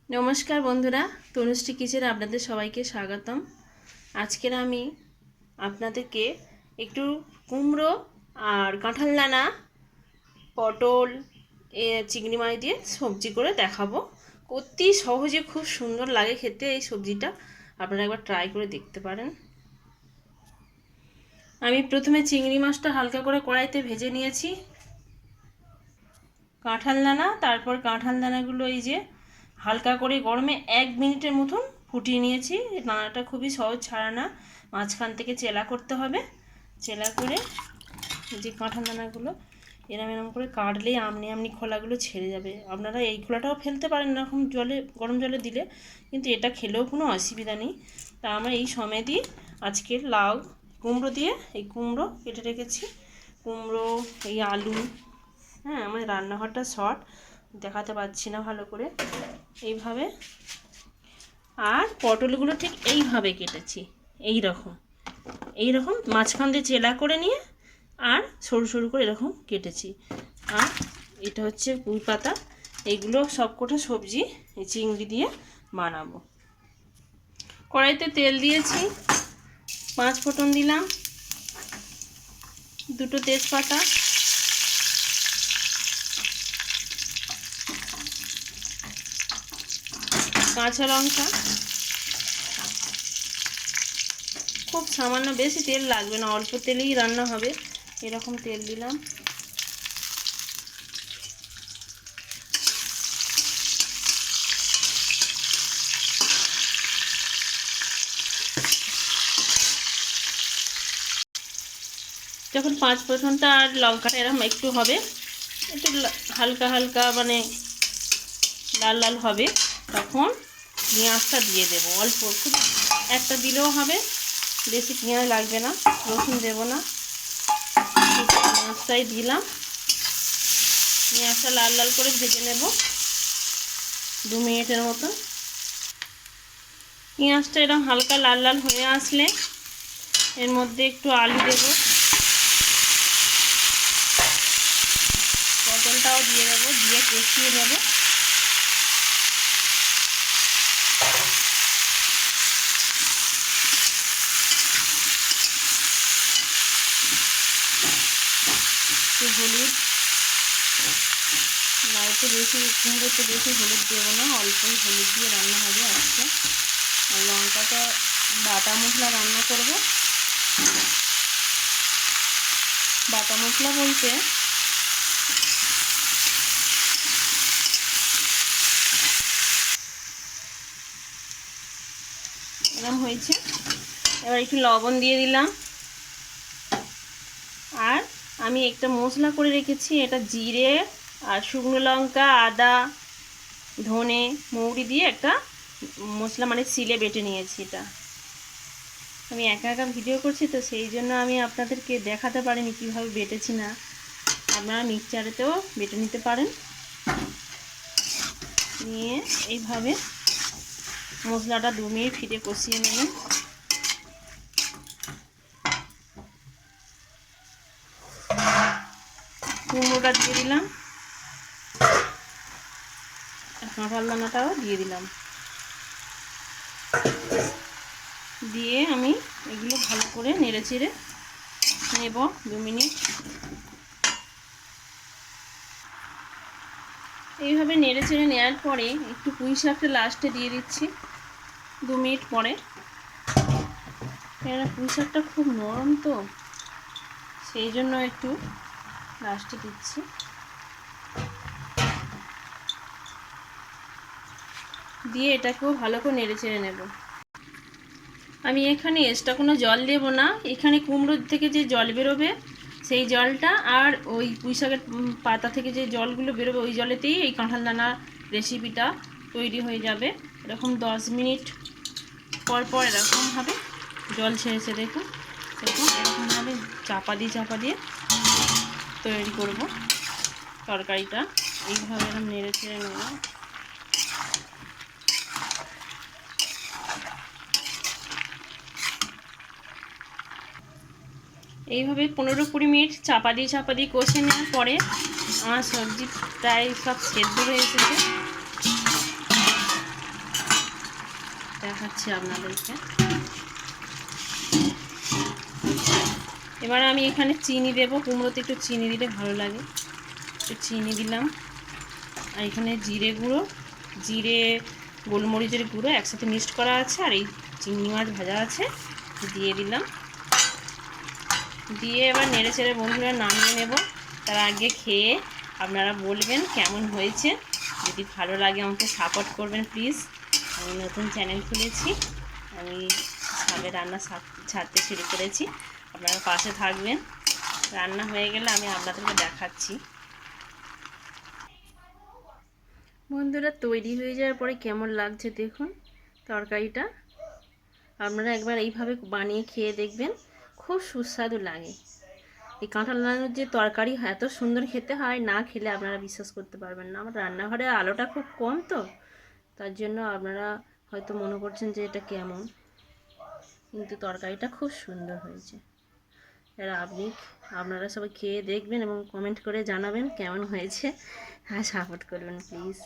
নমস্কার বন্ধুরা, তনুশ্রী কিচেনে আপনাদের সবাইকে স্বাগতম। আজকের আমি আপনাদেরকে একটু কুমড়ো আর কাঁঠাল দানা, পটল, চিংড়ি মাছ দিয়ে সবজি করে দেখাবো। অতি সহজে খুব সুন্দর লাগে খেতে এই সবজিটা, আপনারা একবার ট্রাই করে দেখতে পারেন। আমি প্রথমে চিংড়ি মাছটা হালকা করে কড়াইতে ভেজে নিয়েছি। কাঁঠাল দানা, তারপর কাঁঠাল দানাগুলো এই যে হালকা করে গরমে 1 মিনিটের মতন ফুটিয়ে নিয়েছি। দানাটা খুবই সহজ ছাড়ানো, মাঝখান থেকে চেলা করতে হবে। চেলা করে যে কাঁঠাল দানাগুলো এরম এরম করে কাটলেই আমনি আমনি খোলাগুলো ছেড়ে যাবে। আপনারা এই খোলাটাও ফেলতে পারেন এরকম জলে, গরম জলে দিলে, কিন্তু এটা খেলেও কোনো অসুবিধা নেই। তা আমরা এই সমেতই আজকের লাউ কুমড়ো দিয়ে, এই কুমড়ো কেটে রেখেছি, কুমড়ো, এই আলু, হ্যাঁ আমার রান্নাঘরটা শর্ট দেখাতে পাচ্ছি না ভালো করে, এইভাবে। আর পটলগুলো ঠিক এইভাবে কেটেছি, এই রকম মাঝখান দিয়ে চেলা করে নিয়ে আর সরু সরু করে এরকম কেটেছি। আর এটা হচ্ছে পুঁই পাতা। এইগুলো সবকটা সবজি এই চিংড়ি দিয়ে বানাবো। কড়াইতে তেল দিয়েছি, 5 ফোঁটন দিলাম, 2টো তেজপাতা, কাঁচা লঙ্কা, খুব সামান্য, বেশি তেল লাগবে না, অল্প তেলেই রান্না হবে, এরকম তেল দিলাম। যখন 5 ফোঁটনটা আর লঙ্কাটা এরকম একটু হবে, একটু হালকা হালকা মানে লাল লাল হবে, তখন পেঁয়াজটা দিয়ে দেবো। অল্প শুধু একটা দিলেও হবে, বেশি পেঁয়াজ লাগবে না, রসুন দেবো না, পেঁয়াজটাই দিলাম। পেঁয়াজটা লাল লাল করে ভেজে নেব 2 মিনিটের মতো। পেঁয়াজটা এরকম হালকা লাল লাল হয়ে আসলে এর মধ্যে একটু আলু দেব, পটলটাও দিয়ে দেবো, দিয়ে কষিয়ে নেব। একটু হলুদ, লাউতে বেশি, কুমড়োতে বেশি হলুদ দেবো না, অল্পই হলুদ দিয়ে রান্না হবে আজকে। আর লঙ্কাটা বাটা মশলা রান্না করব। বাটা মশলা বলতে এরকম হয়েছে। এবার একটু লবণ দিয়ে দিলাম। আর আমি একটা মশলা করে রেখেছি, এটা জিরে আর শুকনো লঙ্কা, আদা, ধনে, মৌরি দিয়ে একটা মশলা, মানে সিলে বেটে নিয়েছি। এটা আমি একা একা ভিডিও করছি তো সেই জন্য আমি আপনাদেরকে দেখাতে পারিনি কীভাবে বেটেছি। না, আপনারা মিক্সচারেতেও বেটে নিতে পারেন। নিয়ে এইভাবে মশলাটা 2 মিনিট ফিরে কষিয়ে নেবেন। কুমড়োটা দিয়ে দিলাম, কাঁঠাল দানাটাও দিয়ে দিলাম, দিয়ে আমি এগুলো ভালো করে নেড়ে চেড়ে নেব 2 মিনিট। এইভাবে নেড়ে চেড়ে নেওয়ার পরে একটু পুঁই শাকটা লাস্টে দিয়ে দিচ্ছি 2 মিনিট পরে। কেননা পুঁই শাকটা খুব নরম তো সেই জন্য একটু লাস্টে দিচ্ছি। দিয়ে এটাকেও ভালো করে নেড়ে চেড়ে নেব। আমি এখানে এক্সট্রা কোনো জল দেব না, এখানে কুমড়োর থেকে যে জল বেরোবে সেই জলটা আর ওই পুঁই শাকের পাতা থেকে যে জলগুলো বেরোবে ওই জলেতেই এই কাঁঠাল দানা রেসিপিটা তৈরি হয়ে যাবে। এরকম 10 মিনিট পর পর এরকমভাবে জল ছেড়েছে, দেখুন এরকমভাবে চাপা দিয়ে তৈরি করব তরকারিটা। এইভাবে এরকম নেড়ে ছেড়ে নেব। এইভাবে 15-20 মিনিট চাপা দিয়ে কষে নেওয়ার পরে আমার সবজি প্রায় সব সেদ্ধ হয়ে এসেছে। দেখাচ্ছি আপনাদেরকে। এবার আমি এখানে চিনি দেব, কুমড়োতে একটু চিনি দিলে ভালো লাগে, একটু চিনি দিলাম। আর এখানে জিরে গুঁড়ো, জিরে গোলমরিচের গুঁড়ো একসাথে মিক্সড করা আছে, আর এই চিংড়ি মাছ ভাজা আছে দিয়ে দিলাম। দিয়ে এবার নেড়ে চেড়ে বন্ধুরা নামিয়ে নেব। তার আগে খেয়ে আপনারা বলবেন কেমন হয়েছে। যদি ভালো লাগে আমাকে সাপোর্ট করবেন প্লিজ। আমি নতুন চ্যানেল খুলেছি, আমি সবে রান্না ছাড়তে শুরু করেছি, আপনারা পাশে থাকবেন। রান্না হয়ে গেলে আমি আপনাদেরকে দেখাচ্ছি। বন্ধুরা তৈরি হয়ে যাওয়ার পরে কেমন লাগছে দেখুন তরকারিটা। আপনারা একবার এইভাবে বানিয়ে খেয়ে দেখবেন, খুব সুস্বাদু লাগে। এই কাঁঠাল নাড়ুর যে তরকারি এত সুন্দর খেতে হয়, না খেলে আপনারা বিশ্বাস করতে পারবেন না। আমার রান্নাঘরে আলোটা খুব কম তো, তার জন্য আপনারা হয়তো মনে করছেন যে এটা কেমন, কিন্তু তরকারিটা খুব সুন্দর হয়েছে। এরা আপনারা সবাই খেয়ে দেখবেন এবং কমেন্ট করে জানাবেন কেমন হয়েছে, আর সাপোর্ট করবেন প্লিজ।